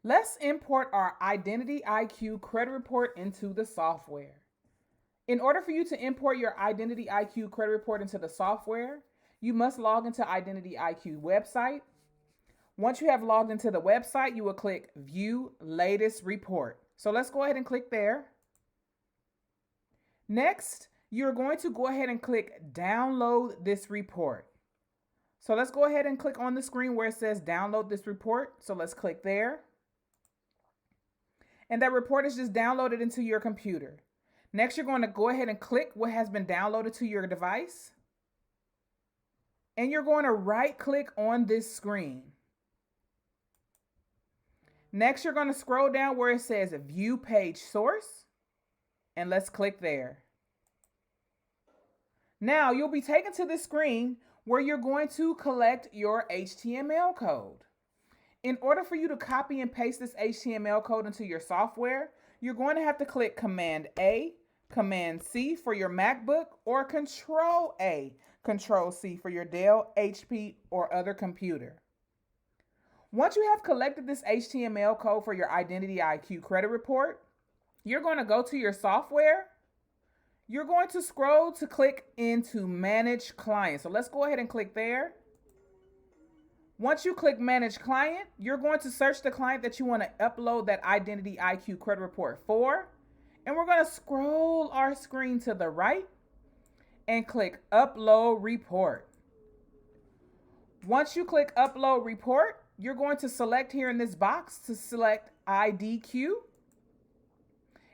Let's import our Identity IQ credit report into the software. In order for you to import your Identity IQ credit report into the software, you must log into Identity IQ website. Once you have logged into the website, you will click View Latest Report. So let's go ahead and click there. Next, you're going to go ahead and click Download this report. So let's go ahead and click on the screen where it says Download this report. So let's click there. And that report is just downloaded into your computer. Next, you're going to go ahead and click what has been downloaded to your device. And you're going to right click on this screen. Next, you're going to scroll down where it says View Page Source. And let's click there. Now, you'll be taken to this screen where you're going to collect your HTML code. In order for you to copy and paste this HTML code into your software, you're going to have to click Command A, Command C for your MacBook, or Control A, Control C for your Dell, HP, or other computer. Once you have collected this HTML code for your Identity IQ credit report, you're going to go to your software. You're going to scroll to click into Manage Client. So let's go ahead and click there. Once you click Manage Client, you're going to search the client that you want to upload that Identity IQ credit report for. And we're going to scroll our screen to the right and click Upload Report. Once you click Upload Report, you're going to select here in this box to select IDQ.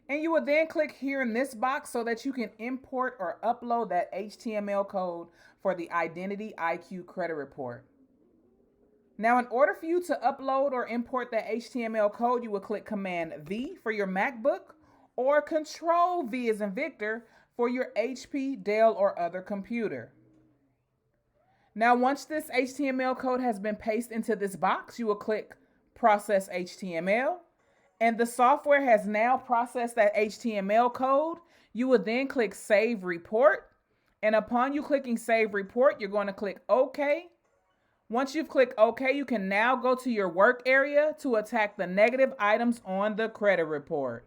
And you will then click here in this box so that you can import or upload that HTML code for the Identity IQ credit report. Now, in order for you to upload or import that HTML code, you will click Command V for your MacBook or Control V as in Victor for your HP, Dell, or other computer. Now, once this HTML code has been pasted into this box, you will click Process HTML. And the software has now processed that HTML code. You will then click Save Report. And upon you clicking Save Report, you're going to click OK. Once you've clicked OK, you can now go to your work area to attack the negative items on the credit report.